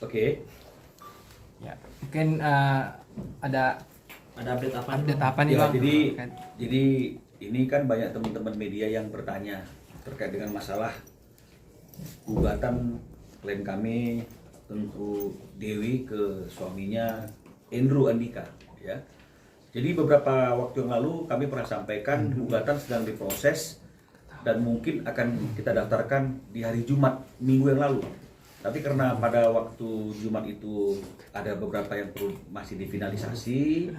Oke. Ya, mungkin ada update apa? update apa nih Ya, Bang? jadi ini kan banyak teman-teman media yang bertanya terkait dengan masalah gugatan klien kami Tengku Dewi ke suaminya Andrew Andika, ya. Jadi beberapa waktu yang lalu kami pernah sampaikan gugatan sedang diproses dan mungkin akan kita daftarkan di hari Jumat minggu yang lalu. Tapi karena pada waktu Jumat itu ada beberapa yang perlu masih difinalisasi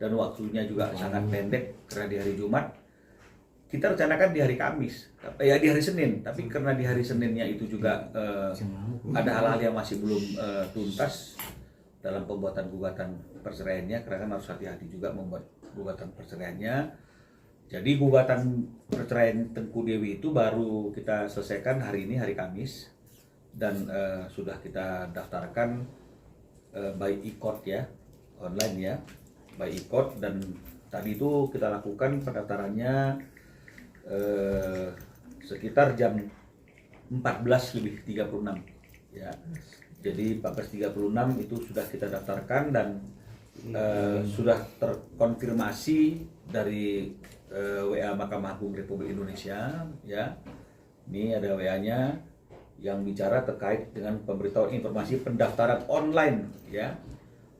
dan waktunya juga sangat pendek karena di hari Jumat, kita rencanakan di hari Kamis, ya di hari Senin. Tapi karena di hari Seninnya itu juga ada hal-hal yang masih belum tuntas dalam pembuatan gugatan perceraiannya, karena kan harus hati-hati juga membuat gugatan perceraiannya. Jadi gugatan perceraian Tengku Dewi itu baru kita selesaikan hari ini, hari Kamis, dan sudah kita daftarkan by e-court ya, online ya, by e-court. Dan tadi itu kita lakukan pendaftarannya sekitar jam 14.36 ya. Jadi 14.36 itu sudah kita daftarkan dan sudah terkonfirmasi dari WA Mahkamah Agung Republik Indonesia ya. Ini ada WA-nya yang bicara terkait dengan pemberitahuan informasi pendaftaran online ya.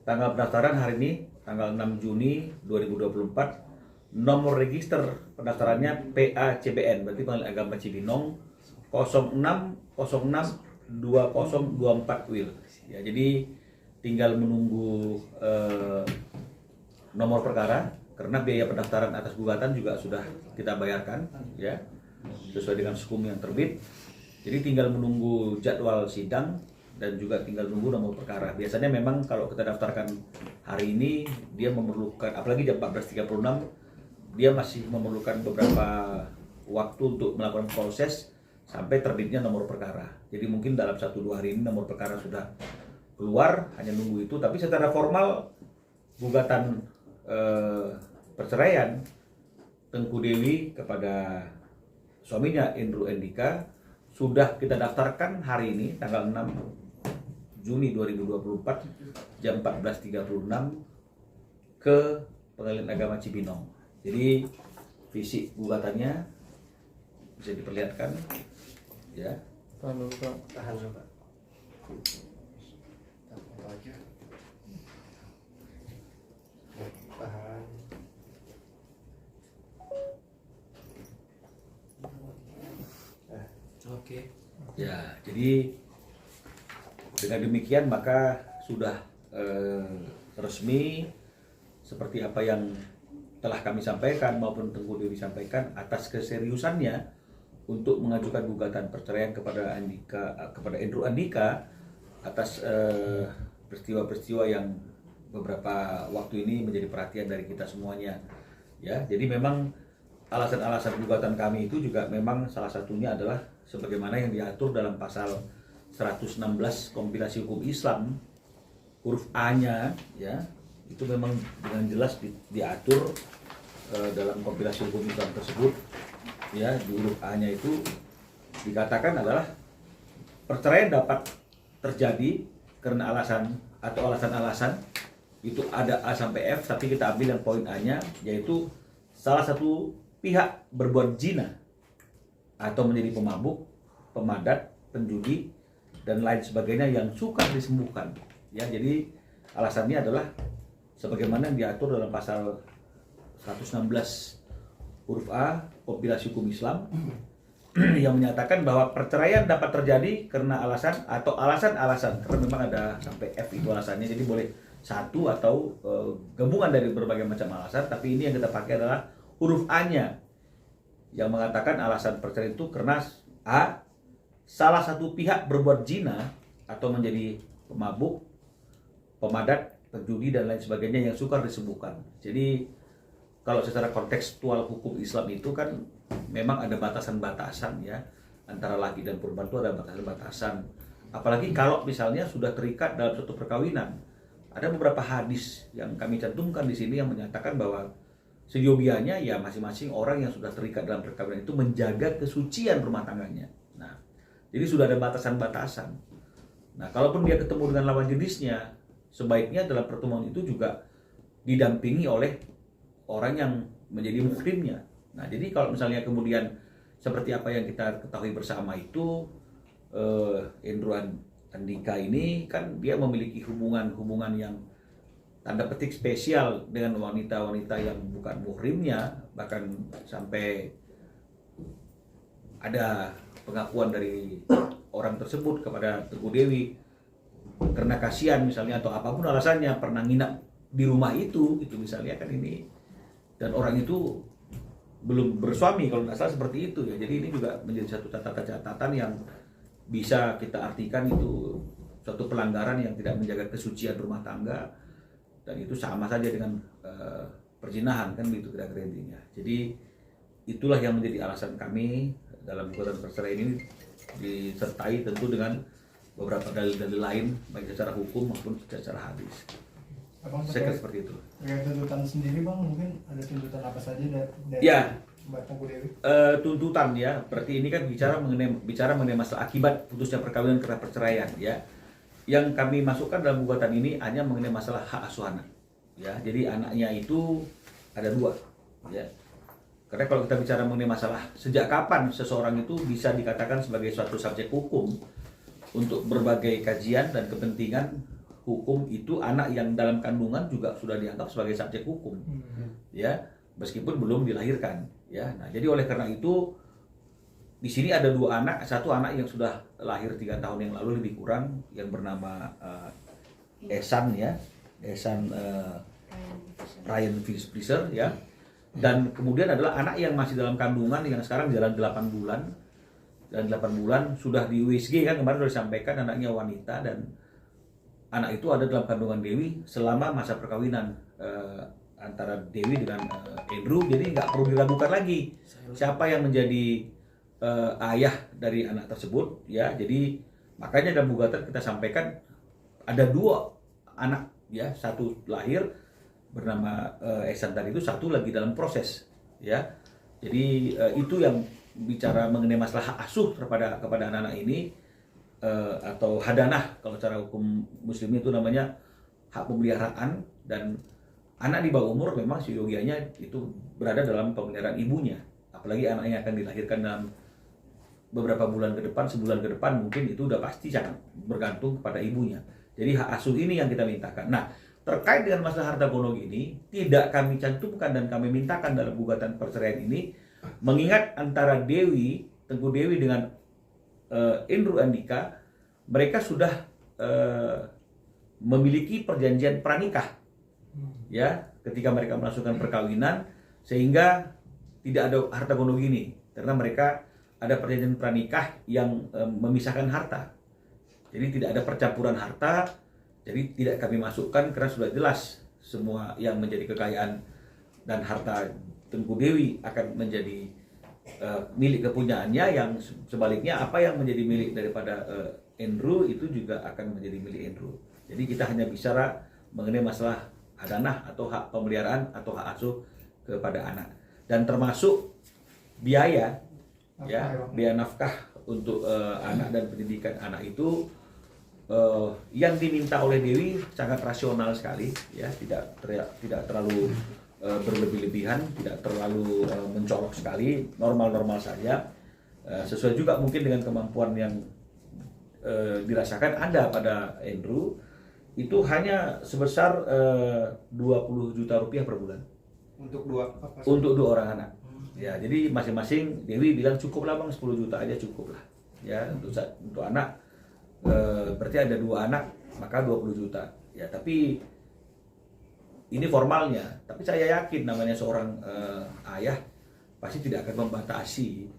Tanggal pendaftaran hari ini tanggal 6 Juni 2024. Nomor register pendaftarannya PACBN, berarti Pengadilan Agama Cibinong 06062024 WIL. Ya, jadi tinggal menunggu nomor perkara, karena biaya pendaftaran atas gugatan juga sudah kita bayarkan ya, sesuai dengan SKUM yang terbit. Jadi tinggal menunggu jadwal sidang dan juga tinggal menunggu nomor perkara. Biasanya memang kalau kita daftarkan hari ini, dia memerlukan, apalagi jam 14.36, dia masih memerlukan beberapa waktu untuk melakukan proses sampai terbitnya nomor perkara. Jadi mungkin dalam 1-2 hari ini nomor perkara sudah keluar, hanya nunggu itu. Tapi secara formal gugatan perceraian Tengku Dewi kepada suaminya Andrew Andika sudah kita daftarkan hari ini tanggal 6 Juni 2024 jam 14.36 ke Pengadilan Agama Cibinong. Jadi fisik gugatannya bisa diperlihatkan ya. Tahan dulu Pak. Tahan. Oke. Ya, jadi dengan demikian maka sudah resmi seperti apa yang telah kami sampaikan maupun Tengku Dewi sampaikan atas keseriusannya untuk mengajukan gugatan perceraian kepada Andrew Andika atas peristiwa-peristiwa yang beberapa waktu ini menjadi perhatian dari kita semuanya ya. Jadi memang alasan-alasan gugatan kami itu juga memang salah satunya adalah sebagaimana yang diatur dalam pasal 116 Kompilasi Hukum Islam huruf A-nya ya, itu memang dengan jelas diatur dalam kompilasi hukum Islam tersebut ya. Di huruf A-nya itu dikatakan adalah perceraian dapat terjadi karena alasan atau alasan-alasan itu ada A sampai F, tapi kita ambil yang poin A-nya, yaitu salah satu pihak berbuat zina atau menjadi pemabuk, pemadat, penjudi dan lain sebagainya yang sukar disembuhkan ya. Jadi alasannya adalah sebagaimana yang diatur dalam pasal 116 huruf A Kompilasi Hukum Islam yang menyatakan bahwa perceraian dapat terjadi karena alasan atau alasan-alasan, karena memang ada sampai F itu alasannya, jadi boleh satu atau gabungan dari berbagai macam alasan, tapi ini yang kita pakai adalah huruf A-nya yang mengatakan alasan perceraian itu karena A, salah satu pihak berbuat zina atau menjadi pemabuk, pemadat, penjudi dan lain sebagainya yang sukar disembuhkan. Jadi kalau secara kontekstual hukum Islam itu kan memang ada batasan-batasan ya, antara laki dan perempuan itu ada batasan-batasan. Apalagi kalau misalnya sudah terikat dalam suatu perkawinan, ada beberapa hadis yang kami cantumkan di sini yang menyatakan bahwa seyogianya ya masing-masing orang yang sudah terikat dalam perkawinan itu menjaga kesucian rumah tangganya. Nah, jadi sudah ada batasan-batasan. Nah, kalaupun dia ketemu dengan lawan jenisnya, sebaiknya dalam pertemuan itu juga didampingi oleh orang yang menjadi muhrimnya. Nah, jadi kalau misalnya kemudian seperti apa yang kita ketahui bersama itu, Endro Andika ini kan dia memiliki hubungan-hubungan yang tanda petik spesial dengan wanita-wanita yang bukan muhrimnya, bahkan sampai ada pengakuan dari orang tersebut kepada Tengku Dewi karena kasihan misalnya atau apapun alasannya pernah nginap di rumah itu misalnya kan ini, dan orang itu belum bersuami kalau nggak salah seperti itu ya. Jadi ini juga menjadi satu catatan-catatan yang bisa kita artikan itu suatu pelanggaran yang tidak menjaga kesucian rumah tangga, dan itu sama saja dengan perzinahan kan begitu kira-kira intinya. Jadi itulah yang menjadi alasan kami dalam gugatan perceraian ini, disertai tentu dengan beberapa dalil-dalil lain baik secara hukum maupun secara hadis. Abang Saya kira seperti itu. terkait tuntutan sendiri bang, mungkin ada tuntutan apa saja dari Ya. Mbak Tengku Dewi? Tuntutan ya, berarti ini kan bicara mengenai masalah akibat putusnya perkawinan karena perceraian ya. Yang kami masukkan dalam gugatan ini hanya mengenai masalah hak asuh anak. Ya, jadi anaknya itu ada 2 ya. Karena kalau kita bicara mengenai masalah sejak kapan seseorang itu bisa dikatakan sebagai suatu subjek hukum, untuk berbagai kajian dan kepentingan hukum itu anak yang dalam kandungan juga sudah dianggap sebagai subjek hukum. Ya, meskipun belum dilahirkan ya. Nah, jadi oleh karena itu di sini ada 2 anak, satu anak yang sudah lahir 3 tahun yang lalu lebih kurang yang bernama Esan ya, Esan Ryan Fisher ya. Dan kemudian adalah anak yang masih dalam kandungan yang sekarang jalan 8 bulan. Dan 8 bulan sudah di USG kan kemarin sudah disampaikan anaknya wanita, dan anak itu ada dalam kandungan Dewi selama masa perkawinan antara Dewi dengan Andrew. Jadi nggak perlu diragukan lagi siapa yang menjadi ayah dari anak tersebut ya. Jadi makanya dalam gugatan kita sampaikan ada 2 anak ya, satu lahir bernama Esan tadi itu, satu lagi dalam proses ya. Jadi itu yang bicara mengenai masalah hak asuh kepada anak-anak ini, atau hadanah kalau cara hukum muslim itu namanya hak pemeliharaan. Dan anak di bawah umur memang seyogianya itu berada dalam pemeliharaan ibunya, apalagi anak yang akan dilahirkan dalam beberapa bulan ke depan, sebulan ke depan mungkin, itu udah pasti sangat bergantung kepada ibunya. Jadi hak asuh ini yang kita mintakan. Nah, terkait dengan masalah harta gono ini tidak kami cantumkan dan kami mintakan dalam gugatan perceraian ini, mengingat antara Tengku Dewi dengan Endro Andika, mereka sudah memiliki perjanjian pranikah ya ketika mereka melangsungkan perkawinan, sehingga tidak ada harta gono gini karena mereka ada perjanjian pranikah yang memisahkan harta. Jadi tidak ada percampuran harta. Jadi tidak kami masukkan karena sudah jelas semua yang menjadi kekayaan dan harta Tengku Dewi akan menjadi milik kepunyaannya, yang sebaliknya apa yang menjadi milik daripada Andrew itu juga akan menjadi milik Andrew. Jadi kita hanya bicara mengenai masalah hadanah atau hak pemeliharaan atau hak asuh kepada anak, dan termasuk biaya biaya nafkah untuk anak dan pendidikan anak itu. Yang diminta oleh Dewi sangat rasional sekali ya, tidak terlalu berlebih-lebihan, tidak terlalu mencolok sekali, normal-normal saja, sesuai juga mungkin dengan kemampuan yang dirasakan ada pada Andrew. Itu hanya sebesar 20 juta rupiah per bulan Untuk 2 apa? untuk 2 orang anak ya. Jadi masing-masing Dewi bilang cukup lah bang, 10 juta aja cukup lah ya untuk anak. Berarti ada 2 anak maka 20 juta ya. Tapi ini formalnya, tapi saya yakin namanya seorang ayah pasti tidak akan membatasi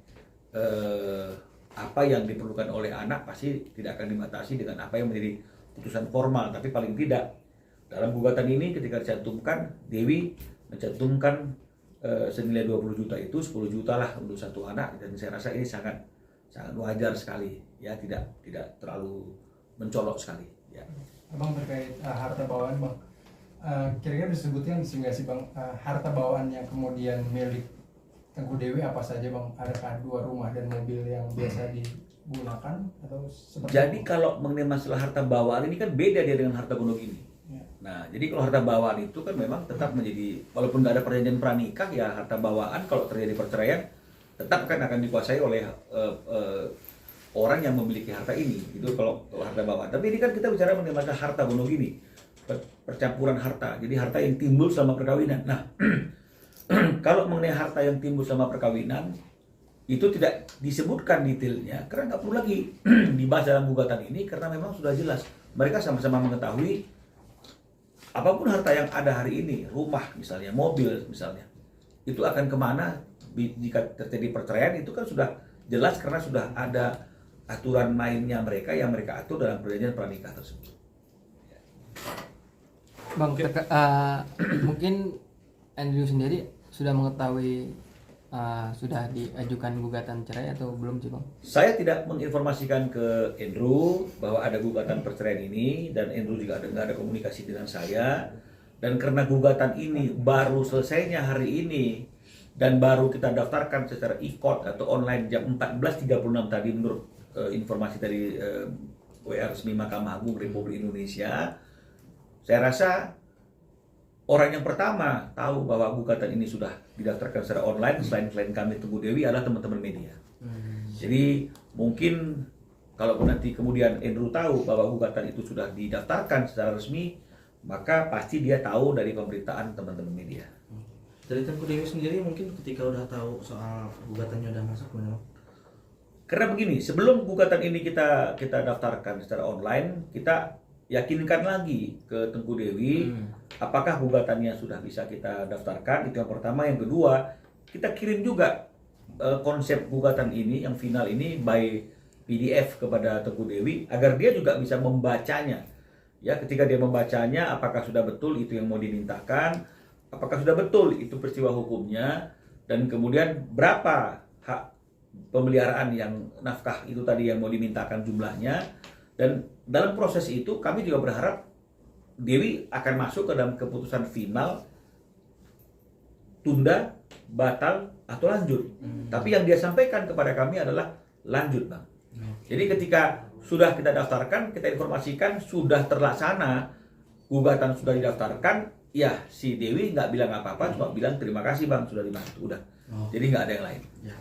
apa yang diperlukan oleh anak, pasti tidak akan dibatasi dengan apa yang menjadi putusan formal. Tapi paling tidak dalam gugatan ini ketika dicantumkan, Dewi mencantumkan senilai 20 juta itu 10 juta lah untuk 1 anak, dan saya rasa ini sangat wajar sekali ya, tidak terlalu mencolok sekali ya. Abang terkait harta bawaan bang. Kira-kira disebutkan nggak sih bang, harta bawaan yang kemudian milik Tengku Dewi apa saja bang? Adakah 2 rumah dan mobil yang biasa digunakan atau seperti Jadi apa? kalau mengenai masalah harta bawaan ini kan beda dia dengan harta Gonogini. Ya. Nah, jadi kalau harta bawaan itu kan memang tetap menjadi, walaupun nggak ada perjanjian pranikah, ya harta bawaan kalau terjadi perceraian tetap kan akan dikuasai oleh orang yang memiliki harta ini. Itu kalau harta bawaan. Tapi ini kan kita bicara mengenai masalah harta Gonogini, percampuran harta. Jadi harta yang timbul selama perkawinan. Nah, kalau mengenai harta yang timbul selama perkawinan itu tidak disebutkan detailnya karena nggak perlu lagi dibahas dalam gugatan ini karena memang sudah jelas mereka sama-sama mengetahui apapun harta yang ada hari ini, rumah misalnya, mobil misalnya, itu akan kemana jika terjadi perceraian. Itu kan sudah jelas karena sudah ada aturan mainnya mereka yang mereka atur dalam perjanjian pranikah tersebut. Bang, mungkin Andrew sendiri sudah mengetahui sudah diajukan gugatan cerai atau belum sih bang? Saya tidak menginformasikan ke Andrew bahwa ada gugatan perceraian ini, dan Andrew juga nggak ada komunikasi dengan saya. Dan karena gugatan ini baru selesainya hari ini dan baru kita daftarkan secara e-court atau online jam 14.36 tadi menurut informasi dari WA resmi Mahkamah Agung Republik Indonesia, saya rasa orang yang pertama tahu bahwa gugatan ini sudah didaftarkan secara online selain kami Tengku Dewi adalah teman-teman media. Jadi mungkin kalau nanti kemudian Andrew tahu bahwa gugatan itu sudah didaftarkan secara resmi, maka pasti dia tahu dari pemberitaan teman-teman media. Dari Tengku Dewi sendiri mungkin ketika udah tahu soal gugatannya udah masuk gimana? Karena begini, sebelum gugatan ini kita daftarkan secara online, kita yakinkan lagi ke Tengku Dewi apakah gugatannya sudah bisa kita daftarkan. Itu yang pertama. Yang kedua, kita kirim juga konsep gugatan ini yang final ini by PDF kepada Tengku Dewi agar dia juga bisa membacanya. Ya, ketika dia membacanya, apakah sudah betul itu yang mau dimintakan, apakah sudah betul itu peristiwa hukumnya, dan kemudian berapa hak pemeliharaan yang nafkah itu tadi yang mau dimintakan jumlahnya. Dan dalam proses itu kami juga berharap Dewi akan masuk ke dalam keputusan final tunda, batal, atau lanjut. Tapi yang dia sampaikan kepada kami adalah lanjut, Bang. Jadi ketika sudah kita daftarkan, kita informasikan sudah terlaksana, gugatan sudah didaftarkan, ya si Dewi nggak bilang apa-apa, cuma bilang terima kasih Bang sudah dibantu, udah. Jadi nggak ada yang lain. Ya.